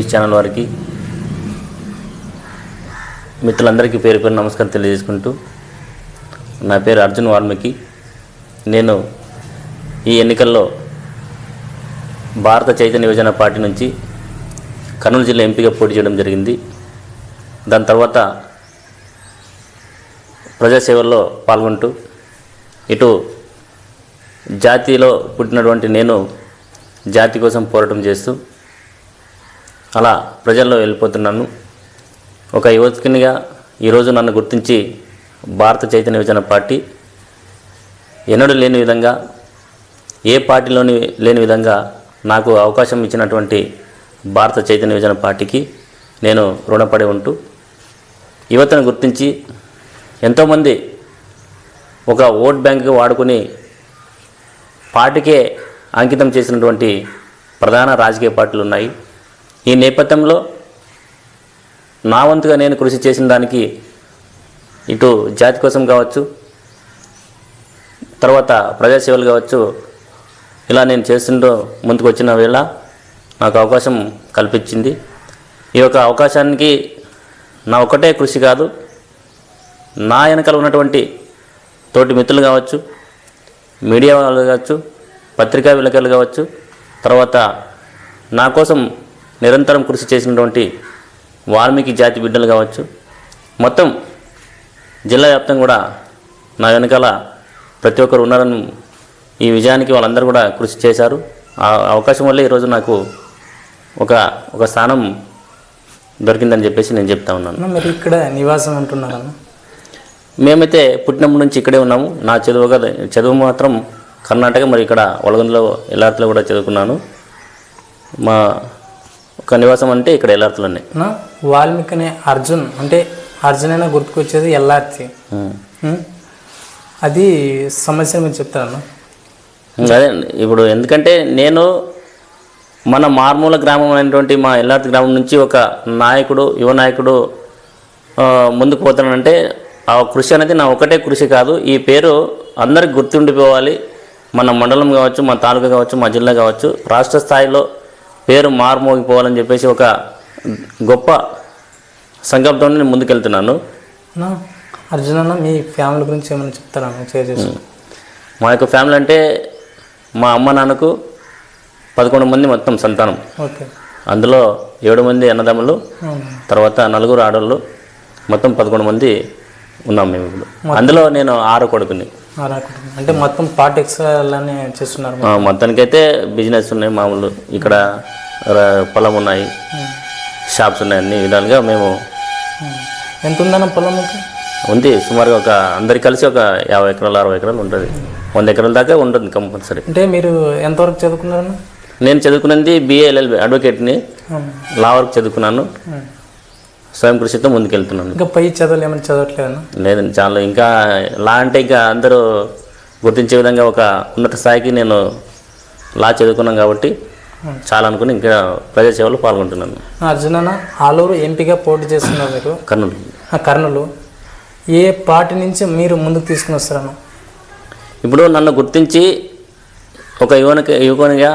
News channel వారికి మిత్రులందరికీ పేరు పేరు నమస్కారం తెలియజేసుకుంటూ, నా పేరు అర్జున్ వాల్మీకి. నేను ఈ ఎన్నికల్లో భారత చైతన్య యువజన పార్టీ నుంచి కర్నూలు జిల్లా ఎంపీగా పోటీ చేయడం జరిగింది. దాని తర్వాత ప్రజాసేవల్లో పాల్గొంటూ ఇటు జాతిలో పుట్టినటువంటి నేను జాతి కోసం పోరాటం చేస్తూ అలా ప్రజల్లో వెళ్ళిపోతున్నాను. ఒక యువకునిగా ఈరోజు నన్ను గుర్తించి భారత చైతన్య యువజన పార్టీ ఎన్నడూ లేని విధంగా, ఏ పార్టీలోని లేని విధంగా నాకు అవకాశం ఇచ్చినటువంటి భారత చైతన్య యువజన పార్టీకి నేను రుణపడి ఉంటూ, యువతను గుర్తించి ఎంతోమంది ఒక ఓట్ బ్యాంక్గా వాడుకొని పార్టీకే అంకితం చేసినటువంటి ప్రధాన రాజకీయ పార్టీలు ఉన్నాయి. ఈ నేపథ్యంలో నా వంతుగా నేను కృషి చేసిన దానికి ఇటు జాతి కోసం కావచ్చు, తర్వాత ప్రజాసేవలు కావచ్చు, ఇలా నేను చేస్తుంటూ ముందుకు వచ్చిన వేళ నాకు అవకాశం కల్పించింది. ఈ యొక్క అవకాశానికి నా ఒక్కటే కృషి కాదు, నా వెనకాల ఉన్నటువంటి తోటి మిత్రులు కావచ్చు, మీడియా వాళ్ళు కావచ్చు, పత్రికా విలేకరులు కావచ్చు, తర్వాత నా కోసం నిరంతరం కృషి చేసినటువంటి వాల్మీకి జాతి బిడ్డలు కావచ్చు, మొత్తం జిల్లా వ్యాప్తంగా కూడా నా వెనకాల ప్రతి ఒక్కరు ఉన్నారని, ఈ విజయానికి వాళ్ళందరూ కూడా కృషి చేశారు. ఆ అవకాశం వల్లే ఈరోజు నాకు ఒక స్థానం దొరికిందని చెప్పేసి నేను చెప్తా ఉన్నాను. మరి ఇక్కడ నివాసం ఉంటున్నారన్న? మేమైతే పుట్టినప్పటి నుంచి ఇక్కడే ఉన్నాము. నా చదువు మాత్రం కర్ణాటక, మరి ఇక్కడ వలగందులో ఎల్లార్తిలో కూడా చదువుకున్నాను. మా ఒక నివాసం అంటే ఇక్కడ ఎల్లార్తిలోనే. వాల్మీకి అనే అర్జున్ అంటే అర్జున్ అయినా గుర్తుకొచ్చేది ఎల్లార్తి. అది సమస్య మీరు చెప్తారన్న? అదే ఇప్పుడు ఎందుకంటే నేను మన మారుమూల గ్రామం అయినటువంటి మా ఎల్లార్తి గ్రామం నుంచి ఒక నాయకుడు, యువ నాయకుడు ముందుకు పోతానంటే ఆ కృషి అనేది నా ఒకటే కృషి కాదు. ఈ పేరు అందరికి గుర్తుండిపోవాలి. మన మండలం కావచ్చు, మా తాలూకా కావచ్చు, మా జిల్లా కావచ్చు, రాష్ట్ర స్థాయిలో పేరు మారుమోగిపోవాలని చెప్పేసి ఒక గొప్ప సంకల్పంతో నేను ముందుకెళ్తున్నాను. అర్జున్ అన్న, మీ ఫ్యామిలీ గురించి ఏమైనా చెప్తారా? మా యొక్క ఫ్యామిలీ అంటే మా అమ్మ నాన్నకు 11 మంది మొత్తం సంతానం. అందులో 7 మంది అన్నదమ్ములు, తర్వాత 4 ఆడవాళ్ళు, మొత్తం 11 మంది ఉన్నాం మేము ఇప్పుడు. అందులో నేను 6 కొడుకుని. అంటే మొత్తం పార్టీస్ చేస్తున్నారు? మొత్తానికైతే బిజినెస్ ఉన్నాయి, మామూలు ఇక్కడ పొలం ఉన్నాయి, షాప్స్ ఉన్నాయి, అన్ని విధాలుగా మేము. ఎంత ఉందన్న పొలం? ఉంది సుమారుగా ఒక అందరికి కలిసి ఒక 50 ఎకరాలు 60 ఎకరాలు ఉంటుంది. 100 ఎకరాల దాకా ఉంటుంది కంపల్సరీ. అంటే మీరు ఎంతవరకు చదువుకున్నారన్న? నేను చదువుకున్నది BA LLB అడ్వకేట్ని, లా వరకు చదువుకున్నాను. స్వయం కృషితో ముందుకెళ్తున్నాను. ఇంకా పై చదువులు ఏమైనా చదవట్లేదన్నా? లేదండి, చాలా ఇంకా లా అంటే ఇంకా అందరూ గుర్తించే విధంగా ఒక ఉన్నత స్థాయికి నేను లా చదువుకున్నాను కాబట్టి చాలా అనుకుని ఇంకా ప్రజాసేవలో పాల్గొంటున్నాను. అర్జున్ అన్న, ఆలూరు ఎంపీగా పోటీ చేస్తున్నారు మీరు? కర్నూలు. ఏ పార్టీ నుంచి మీరు ముందుకు తీసుకుని వస్తారన్న? ఇప్పుడు నన్ను గుర్తించి ఒక యువకునిగా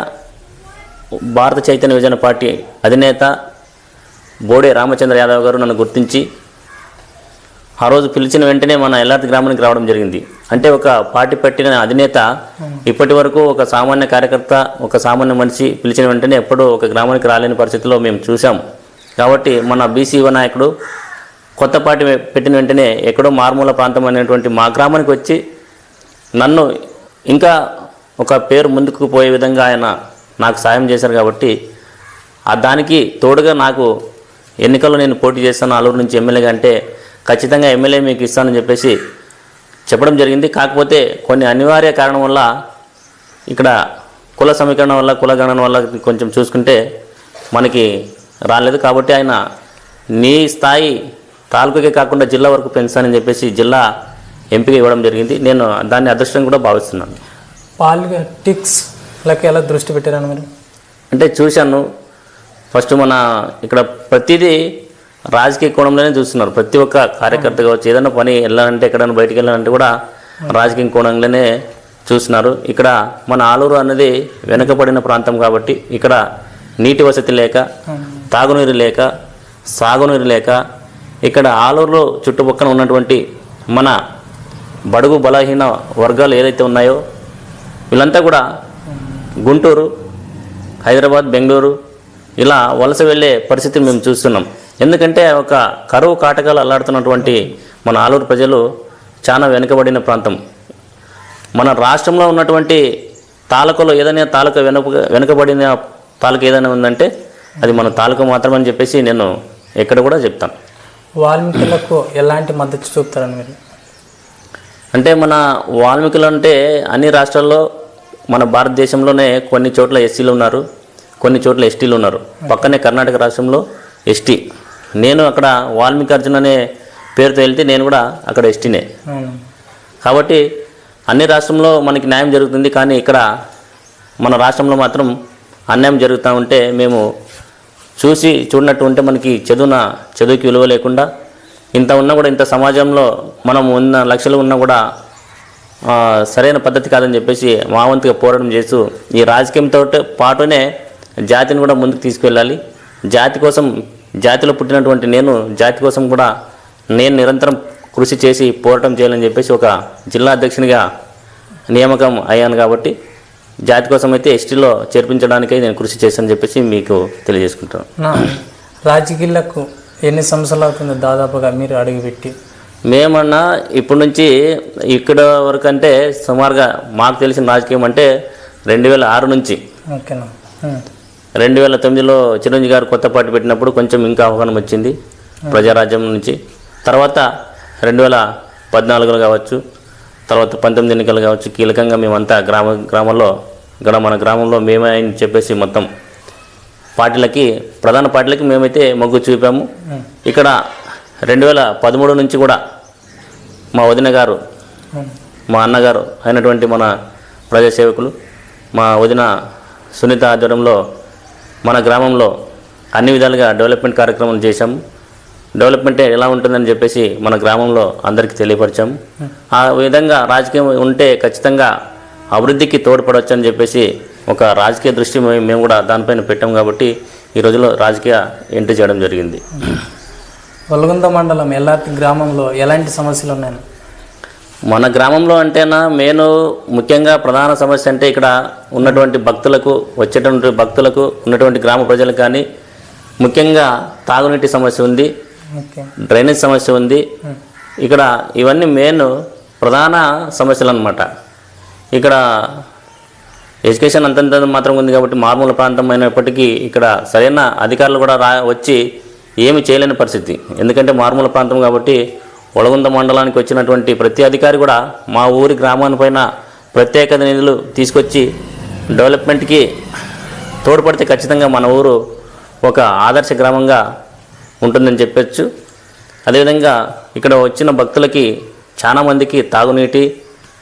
భారత చైతన్య యువజన పార్టీ అధినేత బోడే రామచంద్ర యాదవ్ గారు నన్ను గుర్తించి ఆ రోజు పిలిచిన వెంటనే మన ఎల్లార్తి గ్రామానికి రావడం జరిగింది. అంటే ఒక పార్టీ పెట్టిన అధినేత ఇప్పటి వరకు ఒక సామాన్య కార్యకర్త, ఒక సామాన్య మనిషి పిలిచిన వెంటనే ఎప్పుడూ ఒక గ్రామానికి రాలేని పరిస్థితిలో మేము చూసాం. కాబట్టి మన BC యువ నాయకుడు కొత్త పార్టీ పెట్టిన వెంటనే ఎక్కడో మారుమూల ప్రాంతం అనేటువంటి మా గ్రామానికి వచ్చి నన్ను ఇంకా ఒక పేరు ముందుకు పోయే విధంగా ఆయన నాకు సాయం చేశారు. కాబట్టి దానికి తోడుగా నాకు ఎన్నికల్లో నేను పోటీ చేస్తాను ఆలూరు నుంచి ఎమ్మెల్యేగా అంటే ఖచ్చితంగా ఎమ్మెల్యే మీకు ఇస్తానని చెప్పేసి చెప్పడం జరిగింది. కాకపోతే కొన్ని అనివార్య కారణం వల్ల ఇక్కడ కుల సమీకరణ వల్ల, కులగణన వల్ల కొంచెం చూసుకుంటే మనకి రాలేదు. కాబట్టి ఆయన నీ స్థాయి తాలూకాకే కాకుండా జిల్లా వరకు పెంచానని చెప్పేసి జిల్లా ఎంపీగా ఇవ్వడం జరిగింది. నేను దాన్ని అదృష్టం కూడా భావిస్తున్నాను. పాలిటిక్స్లకి ఎలా దృష్టి పెట్టారని మీరు? అంటే చూశాను, ఫస్ట్ మన ఇక్కడ ప్రతిదీ రాజకీయ కోణంలోనే చూస్తున్నారు. ప్రతి ఒక్క కార్యకర్త కావచ్చు, ఏదైనా పని వెళ్ళాలంటే ఎక్కడైనా బయటికి వెళ్ళాలంటే కూడా రాజకీయ కోణంలోనే చూస్తున్నారు. ఇక్కడ మన ఆలూరు అనేది వెనుకబడిన ప్రాంతం కాబట్టి ఇక్కడ నీటి వసతి లేక తాగునీరు లేక, సాగునీరు లేక ఇక్కడ ఆలూరులో చుట్టుపక్కల ఉన్నటువంటి మన బడుగు బలహీన వర్గాలు ఏదైతే ఉన్నాయో వీళ్ళంతా కూడా గుంటూరు, హైదరాబాద్, బెంగళూరు ఇలా వలస వెళ్ళే పరిస్థితిని మేము చూస్తున్నాం. ఎందుకంటే ఒక కరువు కాటకాలు అల్లాడుతున్నటువంటి మన ఆలూరు ప్రజలు చాలా వెనుకబడిన ప్రాంతం. మన రాష్ట్రంలో ఉన్నటువంటి తాలూకాలో ఏదైనా తాలూకా వెనుకబడిన తాలూకా ఏదైనా ఉందంటే అది మన తాలూకా మాత్రమని చెప్పేసి నేను ఎక్కడ కూడా చెప్తాను. వాల్మీకులకు ఎలాంటి మద్దతు చూపుతారని మీరు? అంటే మన వాల్మీకులు అంటే అన్ని రాష్ట్రాల్లో మన భారతదేశంలోనే కొన్ని చోట్ల ఎస్సీలు ఉన్నారు, కొన్ని చోట్ల ఎస్టీలు ఉన్నారు. పక్కనే కర్ణాటక రాష్ట్రంలో ఎస్టీ. నేను అక్కడ వాల్మీకి అర్జున్ అనే పేరుతో వెళ్తే నేను కూడా అక్కడ ఎస్టీనే. కాబట్టి అన్ని రాష్ట్రంలో మనకి న్యాయం జరుగుతుంది, కానీ ఇక్కడ మన రాష్ట్రంలో మాత్రం అన్యాయం జరుగుతూ ఉంటే మేము చూసి చూడనట్టు ఉంటే మనకి చదువుకి విలువ లేకుండా ఇంత ఉన్నా కూడా, ఇంత సమాజంలో మనం ఉన్న లక్షలు ఉన్నా కూడా సరైన పద్ధతి కాదని చెప్పేసి మా వంతుగా పోరాటం చేస్తూ ఈ రాజకీయంతో పాటునే జాతిని కూడా ముందుకు తీసుకువెళ్ళాలి. జాతి కోసం, జాతిలో పుట్టినటువంటి నేను జాతి కోసం కూడా నేను నిరంతరం కృషి చేసి పోరాటం చేయాలని చెప్పేసి ఒక జిల్లా అధ్యక్షునిగా నియామకం అయ్యాను. కాబట్టి జాతి కోసం అయితే ఎస్టీలో చేర్పించడానికై నేను కృషి చేశానని చెప్పేసి మీకు తెలియజేసుకుంటాను. రాజకీయాలకు ఎన్ని సంవత్సరాలు అవుతుంది దాదాపుగా మీరు అడుగుపెట్టి? మేమన్నా ఇప్పటి నుంచి ఇక్కడ వరకు అంటే సుమారుగా మాకు తెలిసిన రాజకీయం అంటే 2006 నుంచి. ఓకేనా. 2009లో చిరంజీవి గారు కొత్త పార్టీ పెట్టినప్పుడు కొంచెం ఇంకా అవగాహన వచ్చింది ప్రజారాజ్యం నుంచి. తర్వాత 2014లో కావచ్చు, తర్వాత 19 ఎన్నికలు కావచ్చు, కీలకంగా మేమంతా మన గ్రామంలో మేమే అని చెప్పేసి మొత్తం ప్రధాన పార్టీలకి మేమైతే మొగ్గు చూపాము. ఇక్కడ 2013 నుంచి కూడా మా వదిన గారు, మా అన్నగారు అయినటువంటి మన ప్రజాసేవకులు మా వదిన సునీత ఆధ్వర్యంలో మన గ్రామంలో అన్ని విధాలుగా డెవలప్మెంట్ కార్యక్రమం చేశాము. డెవలప్మెంట్ ఎలా ఉంటుందని చెప్పేసి మన గ్రామంలో అందరికీ తెలియపరిచాము. ఆ విధంగా రాజకీయం ఉంటే ఖచ్చితంగా అభివృద్ధికి తోడ్పడవచ్చు అని చెప్పేసి ఒక రాజకీయ దృష్టి మేము కూడా దానిపైన పెట్టాము. కాబట్టి ఈ రోజులో రాజకీయ ఎంట్రీ చేయడం జరిగింది. వల్గొంద మండలం ఎల్లార్తి గ్రామంలో ఎలాంటి సమస్యలు ఉన్నాయి? మన గ్రామంలో అంటేనా ముఖ్యంగా ప్రధాన సమస్య అంటే ఇక్కడ ఉన్నటువంటి వచ్చేటువంటి భక్తులకు ఉన్నటువంటి గ్రామ ప్రజలకు కానీ ముఖ్యంగా తాగునీటి సమస్య ఉంది, డ్రైనేజ్ సమస్య ఉంది. ఇక్కడ ఇవన్నీ ప్రధాన సమస్యలు అన్నమాట. ఇక్కడ ఎడ్యుకేషన్ అంతంత మాత్రం ఉంది కాబట్టి మారుమూల ప్రాంతం అయినప్పటికీ ఇక్కడ సరైన అధికారులు కూడా వచ్చి ఏమి చేయలేని పరిస్థితి. ఎందుకంటే మారుమూల ప్రాంతం కాబట్టి వల్గొంద మండలానికి వచ్చినటువంటి ప్రతి అధికారి కూడా మా ఊరి గ్రామానిపైన ప్రత్యేక నిధులు తీసుకొచ్చి డెవలప్మెంట్కి తోడ్పడితే ఖచ్చితంగా మన ఊరు ఒక ఆదర్శ గ్రామంగా ఉంటుందని చెప్పచ్చు. అదేవిధంగా ఇక్కడ వచ్చిన భక్తులకి చాలామందికి తాగునీటి,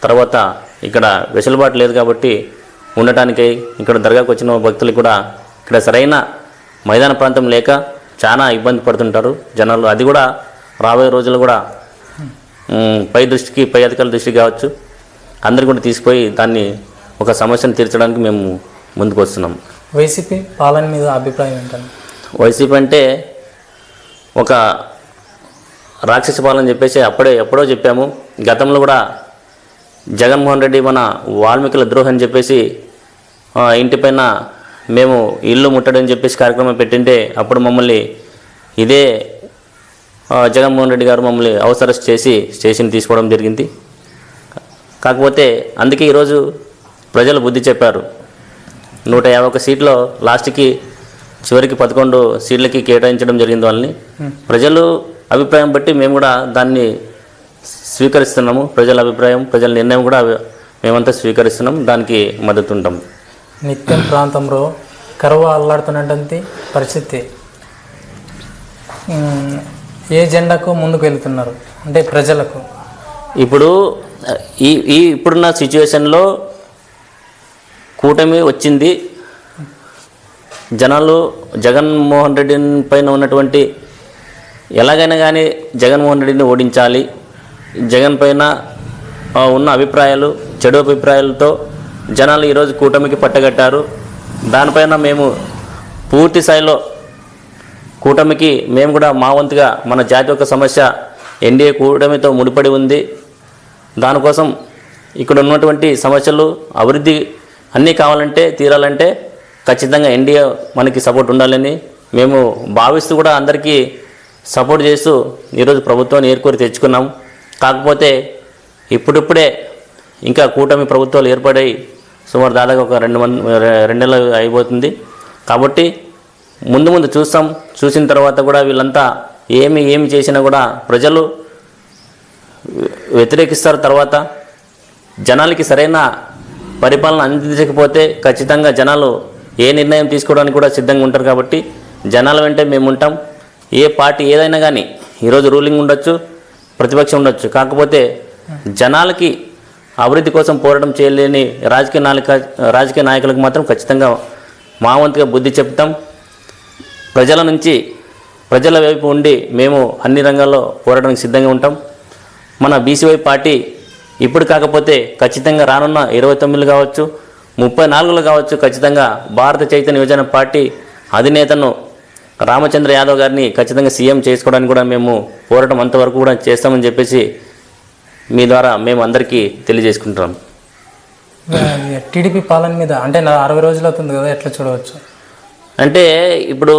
తర్వాత ఇక్కడ వెసులుబాటు లేదు కాబట్టి ఉండటానికై ఇక్కడ దర్గాకు వచ్చిన భక్తులకు కూడా ఇక్కడ సరైన మైదాన ప్రాంతం లేక చాలా ఇబ్బంది పడుతుంటారు జనాలు. అది కూడా రాబోయే రోజులు కూడా పై అధికారుల దృష్టికి కావచ్చు అందరు కూడా తీసుకుపోయి దాన్ని ఒక సమస్యను తీర్చడానికి మేము ముందుకు వస్తున్నాం. వైసీపీ పాలన మీద అభిప్రాయం ఏంటంటే? వైసీపీ అంటే ఒక రాక్షస పాలన చెప్పేసి ఎప్పుడో చెప్పాము. గతంలో కూడా జగన్మోహన్ రెడ్డి మన వాల్మీకుల ద్రోహం అని చెప్పేసి ఇంటిపైన మేము ఇల్లు ముట్టడని చెప్పేసి కార్యక్రమం పెట్టింటే అప్పుడు మమ్మల్ని ఇదే జగన్మోహన్ రెడ్డి గారు మమ్మల్ని హౌస్ అరెస్ట్ చేసి స్టేషన్ తీసుకోవడం జరిగింది. కాకపోతే అందుకే ఈరోజు ప్రజలు బుద్ధి చెప్పారు. 151 సీట్లో లాస్ట్కి చివరికి 11 సీట్లకి కేటాయించడం జరిగింది వాళ్ళని. ప్రజలు అభిప్రాయం బట్టి మేము కూడా దాన్ని స్వీకరిస్తున్నాము. ప్రజల అభిప్రాయం, ప్రజల నిర్ణయం కూడా మేమంతా స్వీకరిస్తున్నాం, దానికి మద్దతు ఉంటాం. నిత్యం ప్రాంతంలో కరువు అల్లాడుతున్నటువంటి పరిస్థితి, ఏ జెండాకు ముందుకు వెళ్తున్నారు అంటే ప్రజలకు? ఇప్పుడు ఇప్పుడున్న సిచ్యువేషన్లో కూటమి వచ్చింది. జనాలు జగన్మోహన్ రెడ్డి పైన ఉన్నటువంటి ఎలాగైనా కానీ జగన్మోహన్ రెడ్డిని ఓడించాలి, జగన్ పైన ఉన్న అభిప్రాయాలు, చెడు అభిప్రాయాలతో జనాలు ఈరోజు కూటమికి పట్టగట్టారు. దానిపైన మేము పూర్తి స్థాయిలో కూటమికి మేము కూడా మా వంతుగా మన జాతి యొక్క సమస్య ఎన్డీఏ కూటమితో ముడిపడి ఉంది. దానికోసం ఇక్కడ ఉన్నటువంటి సమస్యలు అభివృద్ధి అన్నీ కావాలంటే తీరాలంటే ఖచ్చితంగా ఎన్డీఏ మనకి సపోర్ట్ ఉండాలని మేము భావిస్తూ కూడా అందరికీ సపోర్ట్ చేస్తూ ఈరోజు ప్రభుత్వాన్ని ఏర్కోరి తెచ్చుకున్నాం. కాకపోతే ఇప్పుడిప్పుడే ఇంకా కూటమి ప్రభుత్వాలు ఏర్పడి సుమారు దాదాపు ఒక 2 నెలలు అయిపోతుంది. కాబట్టి ముందు చూసిన తర్వాత కూడా వీళ్ళంతా ఏమి చేసినా కూడా ప్రజలు వ్యతిరేకిస్తారు. తర్వాత జనాలకి సరైన పరిపాలన అందించకపోతే ఖచ్చితంగా జనాలు ఏ నిర్ణయం తీసుకోవడానికి కూడా సిద్ధంగా ఉంటారు. కాబట్టి జనాల వెంటే మేము ఉంటాం. ఏ పార్టీ ఏదైనా కానీ ఈరోజు రూలింగ్ ఉండొచ్చు, ప్రతిపక్షం ఉండొచ్చు. కాకపోతే జనాలకి అభివృద్ధి కోసం పోరాటం చేయలేని రాజకీయ నాయకులకు మాత్రం ఖచ్చితంగా మా వంతుగా బుద్ధి చెప్తాం. ప్రజల వైపు ఉండి మేము అన్ని రంగాల్లో పోరాటానికి సిద్ధంగా ఉంటాం. మన బీసీవై పార్టీ ఇప్పుడు కాకపోతే ఖచ్చితంగా రానున్న 29 కావచ్చు, 34 కావచ్చు, ఖచ్చితంగా భారత చైతన్య యువజన పార్టీ అధినేతను రామచంద్ర యాదవ్ గారిని ఖచ్చితంగా సీఎం చేసుకోవడానికి కూడా మేము పోరాటం అంతవరకు కూడా చేస్తామని చెప్పేసి మీ ద్వారా మేము అందరికీ తెలియజేసుకుంటున్నాం. టీడీపీ పాలన మీద అంటే 60 రోజులు అవుతుంది కదా, ఎట్లా చూడవచ్చు? అంటే ఇప్పుడు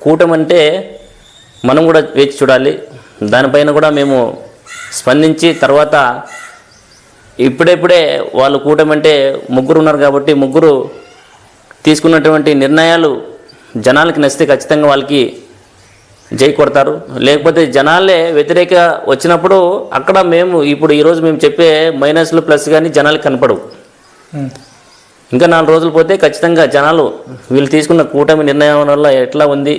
కూటమి అంటే మనం కూడా వేచి చూడాలి. దానిపైన కూడా మేము స్పందించి తర్వాత ఇప్పుడే వాళ్ళు కూటమి అంటే 3 ఉన్నారు కాబట్టి 3 తీసుకున్నటువంటి నిర్ణయాలు జనాలకి నచ్చితే ఖచ్చితంగా వాళ్ళకి జై కొడతారు. లేకపోతే జనాలే వ్యతిరేక వచ్చినప్పుడు అక్కడ మేము ఈరోజు మేము చెప్పే మైనస్లు ప్లస్ కానీ జనాలకి కనపడవు. ఇంకా 4 రోజులు పోతే ఖచ్చితంగా జనాలు వీళ్ళు తీసుకున్న కూటమి నిర్ణయం వల్ల ఎట్లా ఉంది,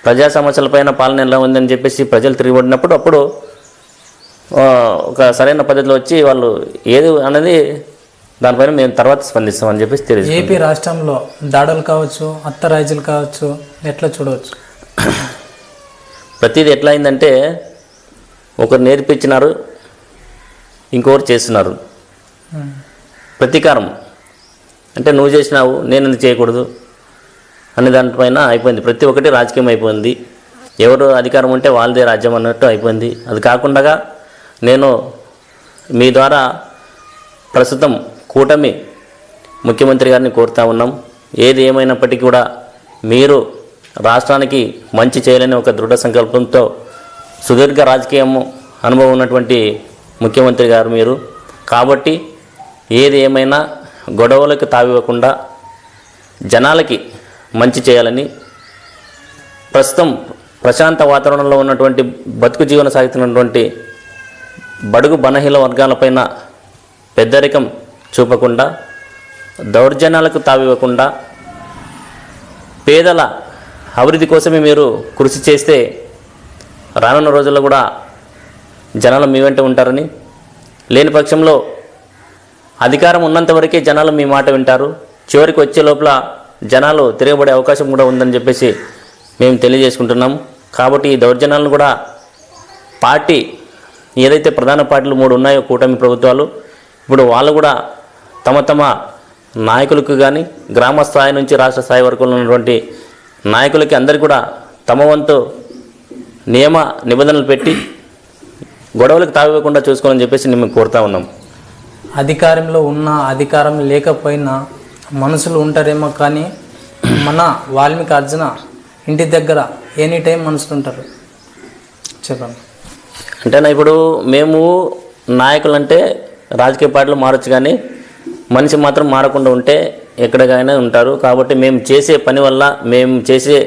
ప్రజా సమస్యలపైన పాలన ఎలా ఉంది అని చెప్పేసి ప్రజలు తిరిగిపడినప్పుడు అప్పుడు ఒక సరైన పద్ధతిలో వచ్చి వాళ్ళు ఏది అనేది దానిపైన మేము తర్వాత స్పందిస్తామని చెప్పేసి తెలియదు. ఏపీ రాష్ట్రంలో దాడులు కావచ్చు, అత్తరాజులు కావచ్చు, ఎట్లా చూడవచ్చు? ప్రతిదీ ఎట్లా అయిందంటే ఒకరు నేర్పించినారు, ఇంకొకరు చేస్తున్నారు. ప్రతీకారం అంటే నువ్వు చేసినావు నేను ఎందుకు చేయకూడదు అనే దానిపైన అయిపోయింది. ప్రతి ఒక్కటి రాజకీయం అయిపోయింది. ఎవరు అధికారం ఉంటే వాళ్ళదే రాజ్యం అన్నట్టు అయిపోయింది. అది కాకుండా నేను మీ ద్వారా ప్రస్తుతం కూటమి ముఖ్యమంత్రి గారిని కోరుతా ఉన్నాం. ఏది ఏమైనప్పటికీ కూడా మీరు రాష్ట్రానికి మంచి చేయాలని ఒక దృఢ సంకల్పంతో సుదీర్ఘ రాజకీయం అనుభవం ఉన్నటువంటి ముఖ్యమంత్రి గారు మీరు. కాబట్టి ఏది ఏమైనా గొడవలకు తావివ్వకుండా జనాలకి మంచి చేయాలని, ప్రస్తుతం ప్రశాంత వాతావరణంలో ఉన్నటువంటి బతుకు జీవన సాగుతున్నటువంటి బడుగు బలహీన వర్గాలపైన పెద్దరికం చూపకుండా, దౌర్జన్యాలకు తావివ్వకుండా, పేదల అభివృద్ధి కోసమే మీరు కృషి చేస్తే రానున్న రోజుల్లో కూడా జనాలు మీ వెంట ఉంటారని, లేని పక్షంలో అధికారం ఉన్నంత వరకే జనాలు మీ మాట వింటారు. చివరికి వచ్చే లోపల జనాలు తిరగబడే అవకాశం కూడా ఉందని చెప్పేసి మేము తెలియజేసుకుంటున్నాం. కాబట్టి ఈ దౌర్జన్యాలను కూడా పార్టీ ఏదైతే ప్రధాన పార్టీలు 3 ఉన్నాయో కూటమి ప్రభుత్వాలు, ఇప్పుడు వాళ్ళు కూడా తమ నాయకులకు కానీ గ్రామ స్థాయి నుంచి రాష్ట్ర స్థాయి వరకు ఉన్నటువంటి నాయకులకి అందరికీ కూడా తమ వంతు నియమ నిబంధనలు పెట్టి గొడవలకు తావివ్వకుండా చూసుకోవాలని చెప్పేసి మేము కోరుతా ఉన్నాం. అధికారంలో ఉన్న అధికారం లేకపోయినా మనుషులు ఉంటారేమో, కానీ మన వాల్మీకి అర్జున ఇంటి దగ్గర ఎనీ టైం మనుషులు ఉంటారు. చెప్పండి. అంటే ఇప్పుడు మేము నాయకులు అంటే రాజకీయ పార్టీలు మారచ్చు, కానీ మనిషి మాత్రం మారకుండా ఉంటే ఎక్కడికైనా ఉంటారు. కాబట్టి మేము చేసే పని వల్ల, మేము చేసే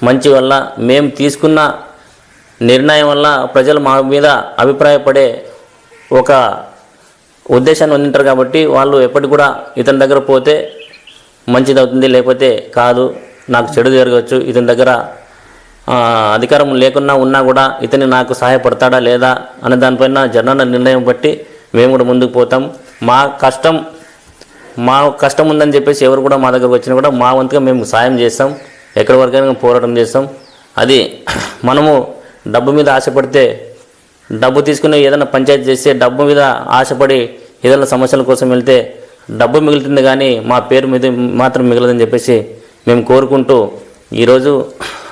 మంచి వల్ల, మేము తీసుకున్న నిర్ణయం వల్ల ప్రజలు మా మీద అభిప్రాయపడే ఒక ఉద్దేశాన్ని పొందింటారు. కాబట్టి వాళ్ళు ఎప్పటికి కూడా ఇతని దగ్గర పోతే మంచిది అవుతుంది, లేకపోతే కాదు, నాకు చెడు జరగవచ్చు, ఇతని దగ్గర అధికారం లేకున్నా ఉన్నా కూడా ఇతని నాకు సహాయపడతాడా లేదా అనే దానిపైన జనాల నిర్ణయం బట్టి మేము కూడా ముందుకు పోతాం. మా కష్టం ఉందని చెప్పేసి ఎవరు కూడా మా దగ్గరకు వచ్చినా కూడా మా వంతుగా మేము సాయం చేస్తాం, ఎక్కడి వరకైనా పోరాటం చేస్తాం. అది మనము డబ్బు మీద ఆశపడితే, డబ్బు తీసుకుని ఏదైనా పంచాయతీ చేస్తే డబ్బు మీద ఆశపడి ఏదైనా సమస్యల కోసం వెళ్తే డబ్బు మిగులుతుంది, కానీ మా పేరు మీద మాత్రం మిగలదని చెప్పేసి మేము కోరుకుంటూ ఈరోజు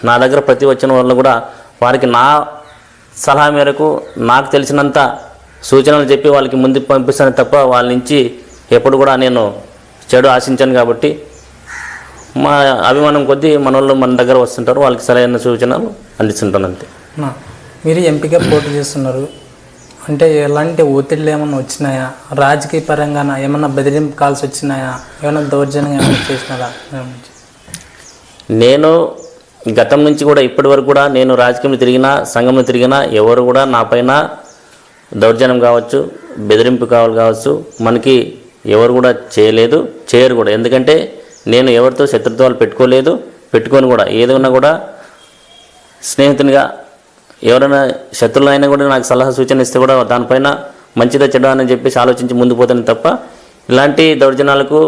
నా దగ్గర ప్రతి వచ్చిన వాళ్ళు కూడా వారికి నా సలహా మేరకు నాకు తెలిసినంత సూచనలు చెప్పి వాళ్ళకి ముందుకు పంపిస్తాను తప్ప వాళ్ళ నుంచి ఎప్పుడు కూడా నేను చెడు ఆశించాను. కాబట్టి మా అభిమానం కొద్దీ మన వాళ్ళు మన దగ్గర వస్తుంటారు, వాళ్ళకి సరైన సూచనలు అందిస్తుంటాను అంతే. మీరు ఎంపీగా పోటీ చేస్తున్నారు అంటే ఎలాంటి ఒత్తిళ్ళు ఏమన్నా వచ్చినాయా? రాజకీయ పరంగా ఏమన్నా బెదిరింపు కాల్స్ వచ్చినాయా? ఏమైనా దౌర్జన్యం ఏమైనా చేసినారా? నేను గతం నుంచి కూడా ఇప్పటి వరకు కూడా నేను రాజకీయంలో తిరిగినా సంఘంలో తిరిగినా ఎవరు కూడా నా పైన దౌర్జన్యం కావచ్చు, బెదిరింపు కావచ్చు మనకి ఎవరు కూడా చేయలేదు, చేయరు కూడా. ఎందుకంటే నేను ఎవరితో శత్రుత్వాలు పెట్టుకోలేదు, పెట్టుకొని కూడా ఏదైనా కూడా స్నేహితునిగా ఎవరైనా శత్రువులు అయినా కూడా నాకు సలహా సూచన ఇస్తే కూడా దానిపైన మంచిదా చెడ్డా అని చెప్పేసి ఆలోచించి ముందు పోతాను తప్ప ఇలాంటి దౌర్జన్యాలకు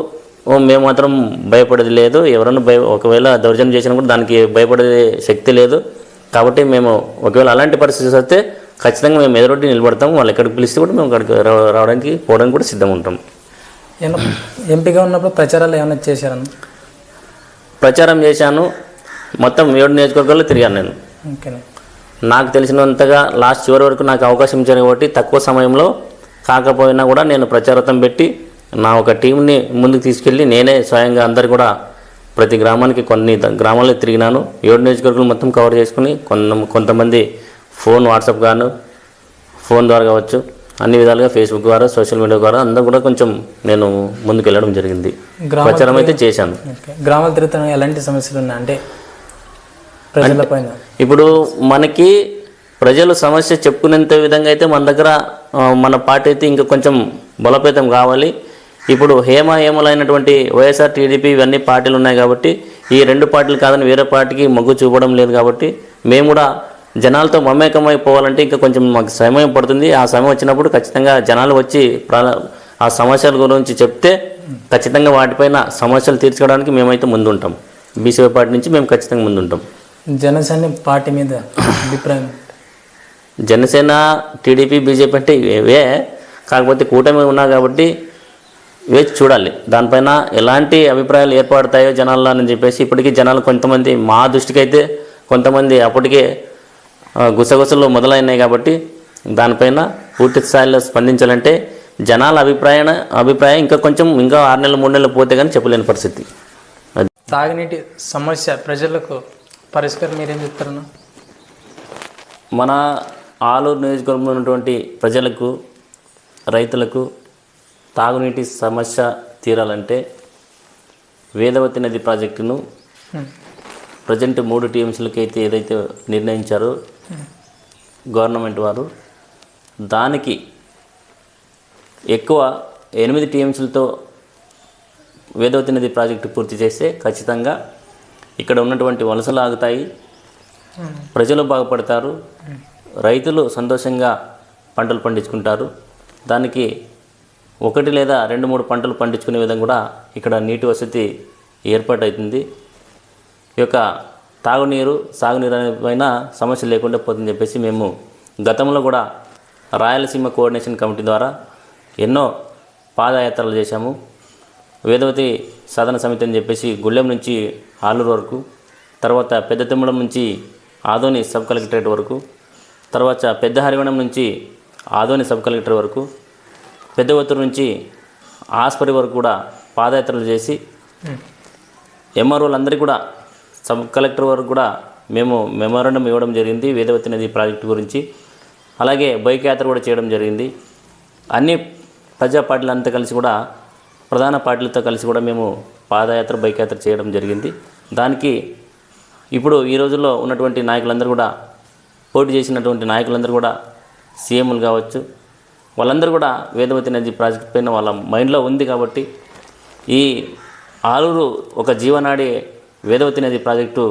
మేము మాత్రం భయపడేది లేదు. ఎవరైనా ఒకవేళ దౌర్జన్యం చేసినా కూడా దానికి భయపడే శక్తి లేదు. కాబట్టి మేము ఒకవేళ అలాంటి పరిస్థితి వస్తే ఖచ్చితంగా మేము ఎదురొడ్డి నిలబడతాము. వాళ్ళు ఎక్కడికి పిలిస్తే కూడా మేము అక్కడికి రావడానికి పోవడానికి కూడా సిద్ధంగా ఉంటాం. ఎంపీగా ఉన్నప్పుడు ప్రచారాలు ఏమైనా చేశారన్న? ప్రచారం చేశాను, మొత్తం 7 నియోజకవర్గాల్లో తిరిగాను నేను. నాకు తెలిసినంతగా లాస్ట్ చివరి వరకు నాకు అవకాశం ఇచ్చారు కాబట్టి తక్కువ సమయంలో కాకపోయినా కూడా నేను ప్రచారతం పెట్టి నా ఒక టీంని ముందుకు తీసుకెళ్ళి నేనే స్వయంగా అందరు కూడా ప్రతి గ్రామానికి కొన్ని గ్రామాల్లో తిరిగినాను. 7 నియోజకవర్గాలు మొత్తం కవర్ చేసుకుని కొంతమంది వాట్సాప్ గాను ఫోన్ ద్వారా కావచ్చు, అన్ని విధాలుగా ఫేస్బుక్ ద్వారా సోషల్ మీడియా ద్వారా అందరూ కూడా కొంచెం నేను ముందుకు వెళ్ళడం జరిగింది. ప్రచారం అయితే చేశాను. గ్రామాలు తిరుగుతున్న ఎలాంటి సమస్యలు ఉన్నాయి అంటే ప్రజల పైన? ఇప్పుడు మనకి ప్రజలు సమస్య చెప్పుకునేంత విధంగా అయితే మన దగ్గర మన పార్టీ అయితే ఇంకా కొంచెం బలోపేతం కావాలి. ఇప్పుడు హేమలైనటువంటి వైఎస్ఆర్ టీడీపీ ఇవన్నీ పార్టీలు ఉన్నాయి కాబట్టి ఈ 2 పార్టీలు కాదని వేరే పార్టీకి మొగ్గు చూపడం లేదు. కాబట్టి మేము కూడా జనాలతో మమేకమైపోవాలంటే ఇంకా కొంచెం మాకు సమయం పడుతుంది. ఆ సమయం వచ్చినప్పుడు ఖచ్చితంగా జనాలు వచ్చి ఆ సమస్యల గురించి చెప్తే ఖచ్చితంగా వాటిపైన సమస్యలు తీర్చుకోవడానికి మేమైతే ముందుంటాం. బీసీవై పార్టీ నుంచి మేము ఖచ్చితంగా ముందుంటాం. జనసేన పార్టీ మీద అభిప్రాయం? జనసేన, టీడీపీ, బీజేపీ అంటే ఇవే, కాకపోతే కూటమి ఉన్నా కాబట్టి వేచి చూడాలి. దానిపైన ఎలాంటి అభిప్రాయాలు ఏర్పడతాయో జనాల్లో అని చెప్పేసి ఇప్పటికీ జనాలు కొంతమంది మా దృష్టికి అయితే కొంతమంది అప్పటికే గుసగుసలు మొదలైనాయి. కాబట్టి దానిపైన పూర్తి స్థాయిలో స్పందించాలంటే జనాల అభిప్రాయం ఇంకా 6 నెలలు 3 నెలలు పోతే కానీ చెప్పలేని పరిస్థితి. తాగునీటి సమస్య ప్రజలకు పరిష్కారం మీరేం చెప్తారన్నా? మన ఆలూరు నియోజకవర్గంలో ఉన్నటువంటి ప్రజలకు, రైతులకు తాగునీటి సమస్య తీరాలంటే వేదవతి నది ప్రాజెక్టును ప్రజెంట్ 3 టీఎంసీలకి అయితే ఏదైతే నిర్ణయించారో గవర్నమెంట్ వారు, దానికి ఎక్కువ 8 టీఎంసీలతో వేదవతి నది ప్రాజెక్టు పూర్తి చేస్తే ఖచ్చితంగా ఇక్కడ ఉన్నటువంటి వలసలు ఆగుతాయి, ప్రజలు బాగుపడతారు, రైతులు సంతోషంగా పంటలు పండించుకుంటారు. దానికి 1 లేదా 2-3 పంటలు పండించుకునే విధంగా కూడా ఇక్కడ నీటి వసతి ఏర్పాటవుతుంది. ఈ యొక్క తాగునీరు, సాగునీరు అనే పైన సమస్య లేకుండా పోతుందని చెప్పేసి మేము గతంలో కూడా రాయలసీమ కోఆర్డినేషన్ కమిటీ ద్వారా ఎన్నో పాదయాత్రలు చేశాము. వేదవతి సాధన సమితి అని చెప్పేసి గుళ్ళెం నుంచి ఆలూరు వరకు, తర్వాత పెద్ద తిమ్మడం నుంచి ఆదోని సబ్ కలెక్టరేట్ వరకు, తర్వాత పెద్ద హరివనం నుంచి ఆదోని సబ్ కలెక్టర్ వరకు, పెద్ద ఒత్తూరు నుంచి ఆస్పరి వరకు కూడా పాదయాత్రలు చేసి ఎంఆర్ఓలందరికీ కూడా సబ్ కలెక్టర్ వరకు కూడా మేము మెమోరాండం ఇవ్వడం జరిగింది వేదవతి నది ప్రాజెక్టు గురించి. అలాగే బైక్ యాత్ర కూడా చేయడం జరిగింది. అన్ని ప్రజా పార్టీలంతా కలిసి కూడా, ప్రధాన పార్టీలతో కలిసి కూడా మేము పాదయాత్ర, బైక్ యాత్ర చేయడం జరిగింది. దానికి ఇప్పుడు ఈ రోజుల్లో ఉన్నటువంటి నాయకులందరూ కూడా, పోటీ చేసినటువంటి నాయకులందరూ కూడా సీఎంలు కావచ్చు, వాళ్ళందరూ కూడా వేదవతి నది ప్రాజెక్టు పైన వాళ్ళ మైండ్లో ఉంది. కాబట్టి ఈ ఆలూరు ఒక జీవనాడి వేదవతి నది ప్రాజెక్టు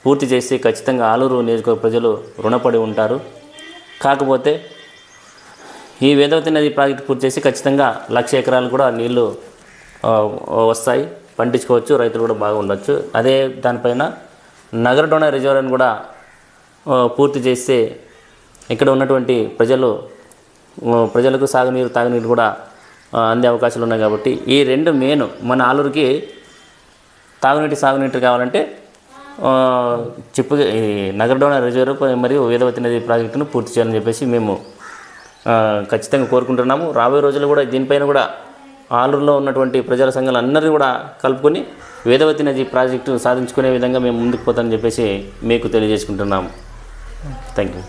పూర్తి చేసి ఖచ్చితంగా ఆలూరు నియోజకవర్గ ప్రజలు రుణపడి ఉంటారు. కాకపోతే ఈ వేదవతి నది ప్రాజెక్టు పూర్తి చేసి ఖచ్చితంగా 1,00,000 ఎకరాలు కూడా నీళ్లు వస్తాయి, పండించుకోవచ్చు, రైతులు కూడా బాగా ఉండొచ్చు. అదే దానిపైన నగర డోనా రిజర్వాయర్ని కూడా పూర్తి చేస్తే ఇక్కడ ఉన్నటువంటి ప్రజలకు సాగునీరు, తాగునీరు కూడా అందే అవకాశాలు ఉన్నాయి. కాబట్టి ఈ 2 మెయిన్ మన ఆలూరుకి తాగునీటి, సాగునీటి కావాలంటే చిప్పు ఈ నగరడోన రిజర్వ్ మరియు వేదవతి నది ప్రాజెక్టును పూర్తి చేయాలని చెప్పేసి మేము ఖచ్చితంగా కోరుకుంటున్నాము. రాబోయే రోజుల్లో కూడా దీనిపైన కూడా ఆలూరులో ఉన్నటువంటి ప్రజల సంఘాలు అందరినీ కూడా కలుపుకొని వేదవతి నది ప్రాజెక్టు సాధించుకునే విధంగా మేము ముందుకు పోతామని చెప్పేసి మీకు తెలియజేసుకుంటున్నాము. Thank you.